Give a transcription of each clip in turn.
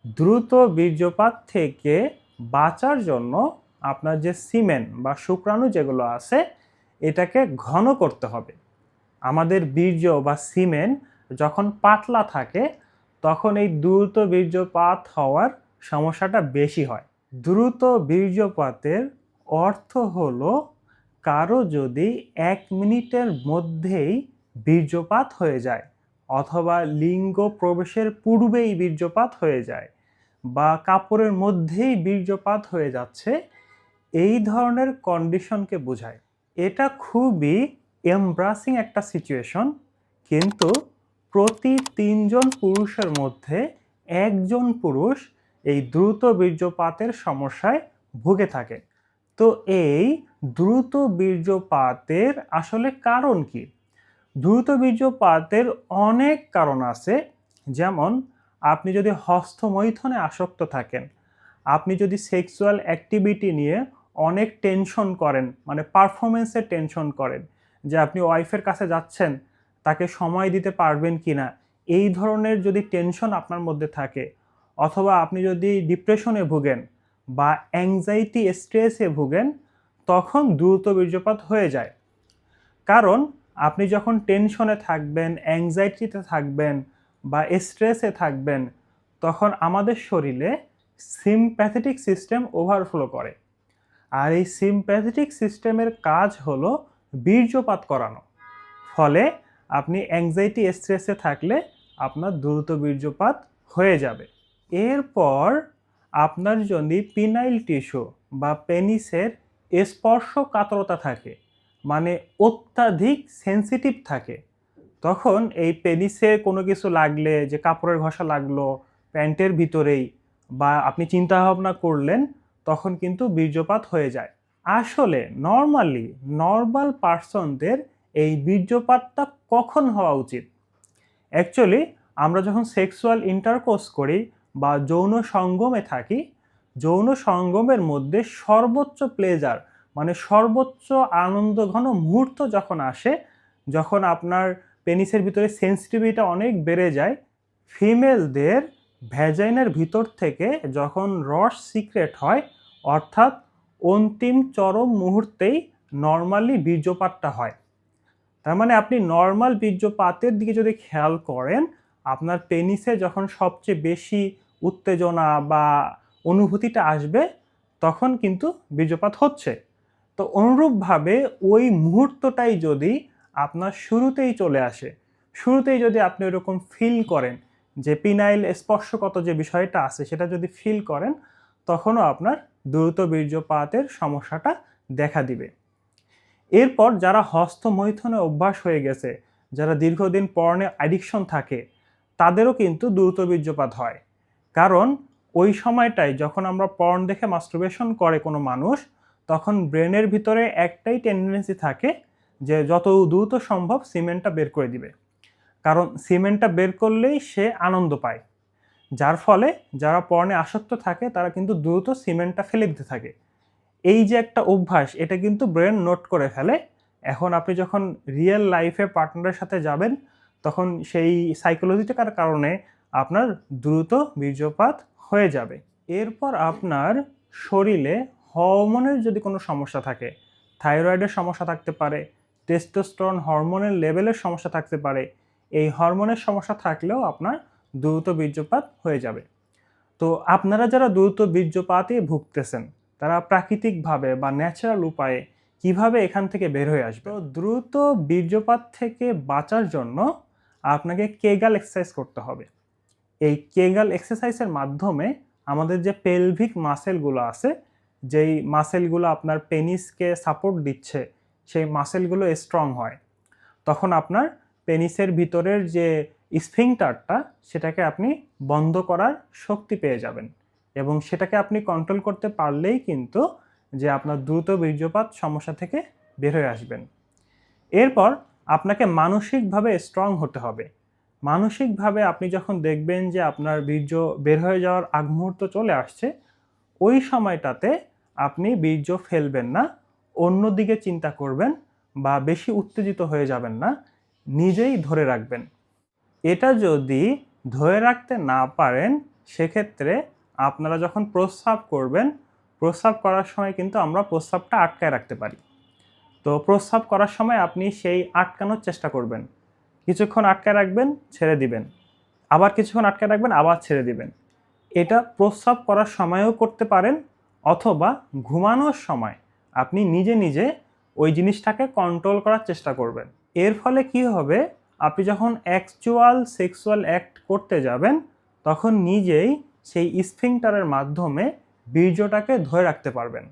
দ্রুত বীর্যপাত থেকে বাঁচার জন্য আপনার যে সিমেন বা শুক্রাণু যেগুলো আছে এটাকে ঘন করতে হবে। আমাদের বীর্য বা সিমেন যখন পাতলা থাকে তখন এই দ্রুত বীর্যপাত হওয়ার সমস্যাটা বেশি হয়। দ্রুত বীর্যপাতের অর্থ হলো কারো যদি 1 মিনিটের মধ্যেই বীর্যপাত হয়ে যায় অথবা লিঙ্গ প্রবেশের পূর্বেই বীর্যপাত হয়ে যায় বা কাপড়ের মধ্যেই বীর্যপাত হয়ে যাচ্ছে, এই ধরনের কন্ডিশনকে বোঝায়। এটা খুবই এমব্রাসিং একটা সিচুয়েশন, কিন্তু প্রতি 3জন পুরুষের মধ্যে 1জন পুরুষ এই দ্রুত বীর্যপাতের সমস্যায় ভুগে থাকে। তো এই দ্রুত বীর্যপাতের আসলে কারণ কি? দ্রুত বীর্যপাতের অনেক কারণ আছে। যেমন আপনি যদি হস্তমৈথুনে আসক্ত থাকেন, আপনি যদি সেক্সুয়াল অ্যাক্টিভিটি নিয়ে অনেক টেনশন করেন, মানে পারফরমেন্সের টেনশন করেন, যে আপনি ওয়াইফের কাছে যাচ্ছেন, তাকে সময় দিতে পারবেন কিনা, এই ধরনের যদি টেনশন আপনার মধ্যে থাকে, অথবা আপনি যদি ডিপ্রেশনে ভুগেন বা অ্যাংজাইটি স্ট্রেসে ভুগেন, তখন দ্রুত বীর্যপাত হয়ে যায়। কারণ আপনি যখন টেনশনে থাকবেন, অ্যাংজাইটিতে থাকবেন বা স্ট্রেসে থাকবেন, তখন আমাদের শরীরে সিম্প্যাথেটিক সিস্টেম ওভারফ্লো করে। আর এই সিম্প্যাথেটিক সিস্টেমের কাজ হলো বীর্যপাত করানো। ফলে আপনি অ্যাংজাইটি স্ট্রেসে থাকলে আপনার দ্রুত বীর্যপাত হয়ে যাবে। এরপর আপনার যদি পিনাইল টিস্যু বা পেনিসের স্পর্শকাতরতা থাকে, মানে অত্যাধিক সেন্সিটিভ থাকে, তখন এই পেনিসে কোনো কিছু লাগলে, যে কাপড়ের ঘষা লাগলো প্যান্টের ভিতরেই, বা আপনি চিন্তা ভাবনা করলেন, তখন কিন্তু বীর্যপাত হয়ে যায়। আসলে নর্মাল পার্সনদের এই বীর্যপাতটা কখন হওয়া উচিত? অ্যাকচুয়ালি আমরা যখন সেক্সুয়াল ইন্টারকোর্স করি বা যৌন সঙ্গমে থাকি, যৌন সঙ্গমের মধ্যে সর্বোচ্চ প্লেজার, মানে সর্বোচ্চ আনন্দঘন মুহূর্ত যখন আসে, যখন আপনার পেনিসের ভিতরে সেন্সিটিভিটি অনেক বেড়ে যায়, ফিমেলদের ভ্যাজাইনার ভিতর থেকে যখন রস সিক্রেট হয়, অর্থাৎ অন্তিম চরম মুহূর্তেই নর্মালি বীর্যপাতটা হয়। তার মানে আপনি নর্মাল বীর্যপাতের দিকে যদি খেয়াল করেন, আপনার পেনিসে যখন সবচেয়ে বেশি উত্তেজনা বা অনুভূতিটা আসবে, তখন কিন্তু বীর্যপাত হচ্ছে। তো অনুরূপভাবে ওই মুহূর্তটাই যদি আপনার শুরুতেই চলে আসে, শুরুতেই যদি আপনি ওরকম ফিল করেন, যে পিনাইল স্পর্শগত যে বিষয়টা আছে সেটা যদি ফিল করেন, তখনও আপনার দ্রুত বীর্যপাতের সমস্যাটা দেখা দিবে। এরপর যারা হস্তমৈথুনে অভ্যাস হয়ে গেছে, যারা দীর্ঘদিন পর্নে অ্যাডিকশন থাকে, তাদেরও কিন্তু দ্রুত বীর্যপাত হয়। কারণ ওই সময়টায় যখন আমরা পর্ন দেখে মাস্টারবেশন করে কোনো মানুষ, তখন ব্রেনের ভিতরে একটাই টেন্ডেন্সি থাকে যে যত দ্রুত সম্ভব সিমেন্টটা বের করে দিবে। কারণ সিমেন্টটা বের করলেই সে আনন্দ পায়। যার ফলে যারা পর্নে আসক্ত থাকে তারা কিন্তু দ্রুত সিমেন্টটা ফেলে দিতে থাকে। এই যে একটা অভ্যাস, এটা কিন্তু ব্রেন নোট করে ফেলে। এখন আপনি যখন রিয়েল লাইফে পার্টনারের সাথে যাবেন, তখন সেই সাইকোলজিটার কারণে আপনার দ্রুত বীর্যপাত হয়ে যাবে। এরপর আপনার শরীরে হরমোনের যদি কোনো সমস্যা থাকে, থাইরয়েডের সমস্যা থাকতে পারে, টেস্টোস্টেরন হরমোনের লেভেলের সমস্যা থাকতে পারে, এই হরমোনের সমস্যা থাকলেও আপনার দ্রুত বীর্যপাত হয়ে যাবে। তো আপনারা যারা দ্রুত বীর্যপাতে ভুগতেছেন, তারা প্রাকৃতিকভাবে বা ন্যাচারাল উপায়ে কিভাবে এখান থেকে বের হয়ে আসবে? তো দ্রুত বীর্যপাত থেকে বাঁচার জন্য আপনাকে কেগাল এক্সারসাইজ করতে হবে। এই কেগাল এক্সারসাইজের মাধ্যমে আমাদের যে পেলভিক মাসেলগুলো আছে, যেই মাসেলগুলো আপনার পেনিসকে সাপোর্ট দিচ্ছে, সেই মাসেলগুলো স্ট্রং হয়। তখন আপনার পেনিসের ভিতরের যে স্ফিংটারটা, সেটাকে আপনি বন্ধ করার শক্তি পেয়ে যাবেন, এবং সেটাকে আপনি কন্ট্রোল করতে পারলেই কিন্তু যে আপনার দ্রুত বীর্যপাত সমস্যা থেকে বের হয়ে আসবেন। এরপর আপনাকে মানসিকভাবে স্ট্রং হতে হবে। মানসিকভাবে আপনি যখন দেখবেন যে আপনার বীর্য বের হয়ে যাওয়ার আগ মুহূর্ত চলে আসছে, ওই সময়টাতে আপনি বীর্য ফেলবেন না, অন্যদিকে চিন্তা করবেন বা বেশি উত্তেজিত হয়ে যাবেন না, নিজেই ধরে রাখবেন। এটা যদি ধরে রাখতে না পারেন, সেক্ষেত্রে আপনারা যখন প্রস্রাব করবেন, প্রস্রাব করার সময় কিন্তু আমরা প্রস্রাবটা আটকায় রাখতে পারি। তো প্রস্রাব করার সময় আপনি সেই আটকানোর চেষ্টা করবেন। কিছুক্ষণ আটকায় রাখবেন, ছেড়ে দিবেন। আবার কিছুক্ষণ আটকায় রাখবেন, আবার ছেড়ে দিবেন। এটা প্রস্রাব করার সময়ও করতে পারেন, অথবা ঘুমানোর সময় আপনি নিজে নিজে ওই জিনিসটাকে কন্ট্রোল করার চেষ্টা করবেন। এর ফলে কি হবে, আপনি যখন সেক্সুয়াল অ্যাক্ট করতে যাবেন তখন নিজেই সেই স্ফিংটারের মাধ্যমে বীর্যটাকে ধরে রাখতে পারবেন।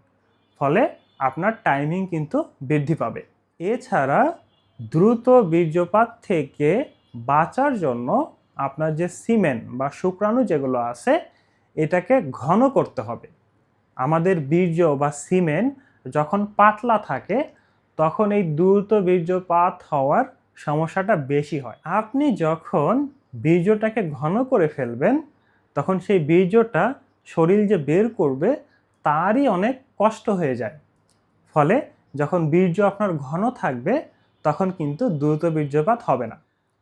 ফলে আপনার টাইমিং কিন্তু বৃদ্ধি পাবে। এছাড়া দ্রুত বীর্যপাত থেকে বাঁচার জন্য আপনার যে সিমেন বা শুক্রাণু যেগুলো আছে এটাকে ঘন করতে হবে। আমাদের বীর্য বা সিমেন যখন পাতলা থাকে তখন এই দ্রুত বীর্যপাত হওয়ার সমস্যাটা বেশি হয়। আপনি যখন বীর্যটাকে ঘন করে ফেলবেন তখন সেই বীর্যটা শরীর যে বের করবে তারই অনেক কষ্ট হয়ে যায়। ফলে যখন বীর্য আপনার ঘন থাকবে তখন কিন্তু দ্রুত বীর্যপাত হবে না।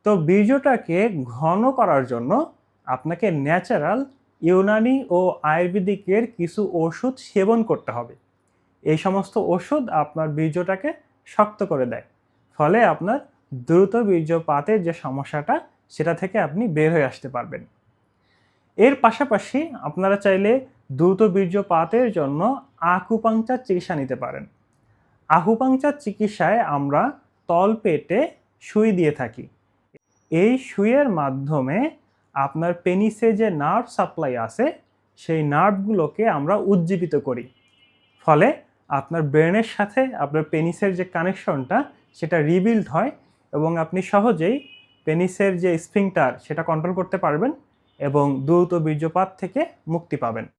তো বীর্যটাকে ঘন করার জন্য আপনাকে ন্যাচারাল ইউনানি ও আয়ুর্বেদিকের কিছু ওষুধ সেবন করতে হবে। এই সমস্ত ওষুধ আপনার বীর্যটাকে শক্ত করে দেয়। ফলে আপনার দ্রুত বীর্যপাতের যে সমস্যাটা সেটা থেকে আপনি বের হয়ে আসতে পারবেন। এর পাশাপাশি আপনারা চাইলে দ্রুত বীর্যপাতের জন্য আকুপাংচার চিকিৎসা নিতে পারেন। আকুপাংচার চিকিৎসায় আমরা তলপেটে সুই দিয়ে থাকি। এই সুইয়ের মাধ্যমে আপনার পেনিসে যে নার্ভ সাপ্লাই আছে সেই নার্ভগুলোকে আমরা উজ্জীবিত করি। ফলে আপনার ব্রেনের সাথে আপনার পেনিসের যে কানেকশনটা সেটা রিবিল্ড হয় এবং আপনি সহজেই পেনিসের যে স্ফিংটার সেটা কন্ট্রোল করতে পারবেন এবং দ্রুত বীর্যপাত থেকে মুক্তি পাবেন।